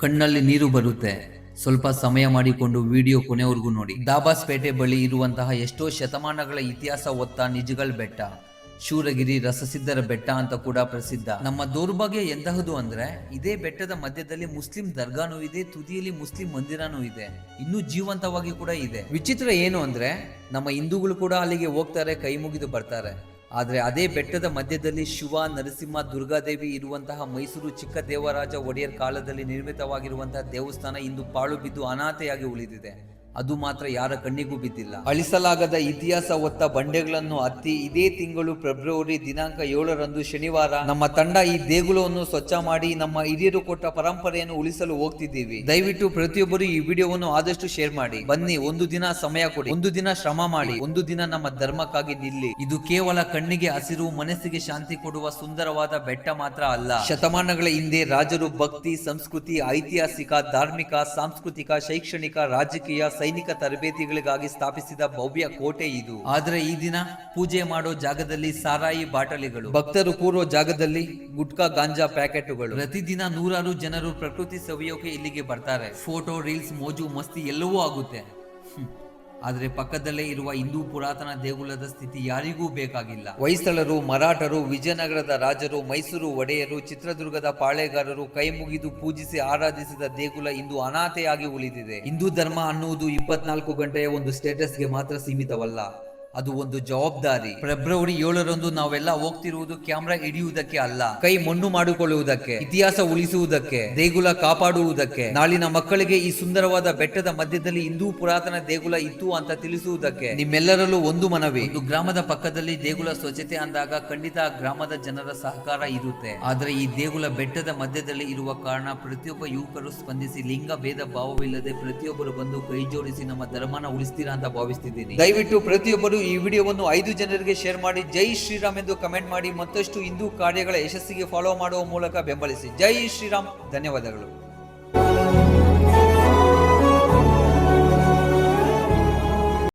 ಕಣ್ಣಲ್ಲಿ ನೀರು ಬರುತ್ತೆ. ಸ್ವಲ್ಪ ಸಮಯ ಮಾಡಿಕೊಂಡು ವಿಡಿಯೋ ಕೊನೆವರೆಗೂ ನೋಡಿ. ದಾಬಾಸ್ಪೇಟೆ ಬಳಿ ಇರುವಂತಹ ಎಷ್ಟೋ ಶತಮಾನಗಳ ಇತಿಹಾಸ ಹೊತ್ತ ನಿಜಗಲ್ ಬೆಟ್ಟ, ಶೂರಗಿರಿ ರಸಸಿದ್ಧರ ಬೆಟ್ಟ ಅಂತ ಕೂಡ ಪ್ರಸಿದ್ಧ. ನಮ್ಮ ದೌರ್ಭಾಗ್ಯ ಎಂತಹದು ಅಂದ್ರೆ ಇದೇ ಬೆಟ್ಟದ ಮಧ್ಯದಲ್ಲಿ ಮುಸ್ಲಿಂ ದರ್ಗಾನೂ ಇದೆ, ತುದಿಯಲ್ಲಿ ಮುಸ್ಲಿಂ ಮಂದಿರನೂ ಇದೆ, ಇನ್ನೂ ಜೀವಂತವಾಗಿ ಕೂಡ ಇದೆ. ವಿಚಿತ್ರ ಏನು ಅಂದ್ರೆ ನಮ್ಮ ಹಿಂದೂಗಳು ಕೂಡ ಅಲ್ಲಿಗೆ ಹೋಗ್ತಾರೆ, ಕೈ ಮುಗಿದು ಬರ್ತಾರೆ. ಆದರೆ ಅದೇ ಬೆಟ್ಟದ ಮಧ್ಯದಲ್ಲಿ ಶಿವ, ನರಸಿಂಹ, ದುರ್ಗಾದೇವಿ ಇರುವಂತಹ ಮೈಸೂರು ಚಿಕ್ಕ ದೇವರಾಜ ಒಡೆಯರ್ ಕಾಲದಲ್ಲಿ ನಿರ್ಮಿತವಾಗಿರುವಂತಹ ದೇವಸ್ಥಾನ ಇಂದು ಪಾಳು ಬಿದ್ದು ಅನಾಥೆಯಾಗಿ ಉಳಿದಿದೆ. ಅದು ಮಾತ್ರ ಯಾರ ಕಣ್ಣಿಗೂ ಬಿದ್ದಿಲ್ಲ. ಅಳಿಸಲಾಗದ ಇತಿಹಾಸ ಹೊತ್ತ ಬಂಡೆಗಳನ್ನು ಹತ್ತಿ ಇದೇ ತಿಂಗಳು ಫೆಬ್ರವರಿ ದಿನಾಂಕ 7ರಂದು ಶನಿವಾರ ನಮ್ಮ ತಂಡ ಈ ದೇಗುಲವನ್ನು ಸ್ವಚ್ಛ ಮಾಡಿ ನಮ್ಮ ಹಿರಿಯರು ಕೊಟ್ಟ ಪರಂಪರೆಯನ್ನು ಉಳಿಸಲು ಹೋಗ್ತಿದ್ದೀವಿ. ದಯವಿಟ್ಟು ಪ್ರತಿಯೊಬ್ಬರು ಈ ವಿಡಿಯೋವನ್ನು ಆದಷ್ಟು ಶೇರ್ ಮಾಡಿ. ಬನ್ನಿ, ಒಂದು ದಿನ ಸಮಯ ಕೊಡಿ, ಒಂದು ದಿನ ಶ್ರಮ ಮಾಡಿ, ಒಂದು ದಿನ ನಮ್ಮ ಧರ್ಮಕ್ಕಾಗಿ ನಿಲ್ಲಿ. ಇದು ಕೇವಲ ಕಣ್ಣಿಗೆ ಹಸಿರು, ಮನಸ್ಸಿಗೆ ಶಾಂತಿ ಕೊಡುವ ಸುಂದರವಾದ ಬೆಟ್ಟ ಮಾತ್ರ ಅಲ್ಲ. ಶತಮಾನಗಳ ಹಿಂದೆ ರಾಜರು ಭಕ್ತಿ, ಸಂಸ್ಕೃತಿ, ಐತಿಹಾಸಿಕ, ಧಾರ್ಮಿಕ, ಸಾಂಸ್ಕೃತಿಕ, ಶೈಕ್ಷಣಿಕ, ರಾಜಕೀಯ, ಸೈನಿಕ ತರಬೇತಿಗಳಿಗಾಗಿ ಸ್ಥಾಪಿಸಿದ ಭವ್ಯ ಕೋಟೆ ಇದು. ಆದ್ರೆ ಈ ದಿನ ಪೂಜೆ ಮಾಡೋ ಜಾಗದಲ್ಲಿ ಸಾರಾಯಿ ಬಾಟಲಿಗಳು, ಭಕ್ತರು ಕೂರೋ ಜಾಗದಲ್ಲಿ ಗುಟ್ಕಾ ಗಾಂಜಾ ಪ್ಯಾಕೆಟ್ಗಳು. ಪ್ರತಿದಿನ ನೂರಾರು ಜನರು ಪ್ರಕೃತಿ ಸವಿಯೋಕೆ ಇಲ್ಲಿಗೆ ಬರ್ತಾರೆ. ಫೋಟೋ, ರೀಲ್ಸ್, ಮೋಜು ಮಸ್ತಿ ಎಲ್ಲವೂ ಆಗುತ್ತೆ. ಆದ್ರೆ ಪಕ್ಕದಲ್ಲೇ ಇರುವ ಹಿಂದೂ ಪುರಾತನ ದೇಗುಲದ ಸ್ಥಿತಿ ಯಾರಿಗೂ ಬೇಕಾಗಿಲ್ಲ. ಹೊಯ್ಸಳರು, ಮರಾಠರು, ವಿಜಯನಗರದ ರಾಜರು, ಮೈಸೂರು ಒಡೆಯರು, ಚಿತ್ರದುರ್ಗದ ಪಾಳೆಗಾರರು ಕೈ ಮುಗಿದು ಪೂಜಿಸಿ ಆರಾಧಿಸಿದ ದೇಗುಲ ಇಂದು ಅನಾಥೆಯಾಗಿ ಉಳಿದಿದೆ. ಹಿಂದೂ ಧರ್ಮ ಅನ್ನುವುದು 24 ಗಂಟೆಯ ಒಂದು ಸ್ಟೇಟಸ್ಗೆ ಮಾತ್ರ ಸೀಮಿತವಲ್ಲ, ಅದು ಒಂದು ಜವಾಬ್ದಾರಿ. ಫೆಬ್ರವರಿ 7ರಂದು ನಾವೆಲ್ಲ ಹೋಗ್ತಿರುವುದು ಕ್ಯಾಮ್ರಾ ಹಿಡಿಯುವುದಕ್ಕೆ ಅಲ್ಲ, ಕೈ ಮಣ್ಣು ಮಾಡಿಕೊಳ್ಳುವುದಕ್ಕೆ, ಇತಿಹಾಸ ಉಳಿಸುವುದಕ್ಕೆ, ದೇಗುಲ ಕಾಪಾಡುವುದಕ್ಕೆ, ನಾಳಿನ ಮಕ್ಕಳಿಗೆ ಈ ಸುಂದರವಾದ ಬೆಟ್ಟದ ಮಧ್ಯದಲ್ಲಿ ಹಿಂದೂ ಪುರಾತನ ದೇಗುಲ ಇತ್ತು ಅಂತ ತಿಳಿಸುವುದಕ್ಕೆ. ನಿಮ್ಮೆಲ್ಲರಲ್ಲೂ ಒಂದು ಮನವಿ, ಒಂದು ಗ್ರಾಮದ ಪಕ್ಕದಲ್ಲಿ ದೇಗುಲ ಸ್ವಚ್ಛತೆ ಅಂದಾಗ ಖಂಡಿತ ಆ ಗ್ರಾಮದ ಜನರ ಸಹಕಾರ ಇರುತ್ತೆ. ಆದ್ರೆ ಈ ದೇಗುಲ ಬೆಟ್ಟದ ಮಧ್ಯದಲ್ಲಿ ಇರುವ ಕಾರಣ ಪ್ರತಿಯೊಬ್ಬ ಯುವಕರು ಸ್ಪಂದಿಸಿ ಲಿಂಗ ಭೇದ ಭಾವವಿಲ್ಲದೆ ಪ್ರತಿಯೊಬ್ಬರು ಬಂದು ಕೈ ಜೋಡಿಸಿ ನಮ್ಮ ಧರ್ಮನ ಉಳಿಸ್ತೀರಾ ಅಂತ ಭಾವಿಸ್ತಿದ್ದೀನಿ. ದಯವಿಟ್ಟು ಪ್ರತಿಯೊಬ್ಬರು ಈ ವಿಡಿಯೋವನ್ನು 5 ಜನರಿಗೆ ಶೇರ್ ಮಾಡಿ, ಜೈ ಶ್ರೀರಾಮ್ ಎಂದು ಕಮೆಂಟ್ ಮಾಡಿ, ಮತ್ತಷ್ಟು ಹಿಂದೂ ಕಾರ್ಯಗಳ ಯಶಸ್ಸಿಗೆ ಫಾಲೋ ಮಾಡುವ ಮೂಲಕ ಬೆಂಬಲಿಸಿ. ಜೈ ಶ್ರೀರಾಮ್. ಧನ್ಯವಾದಗಳು.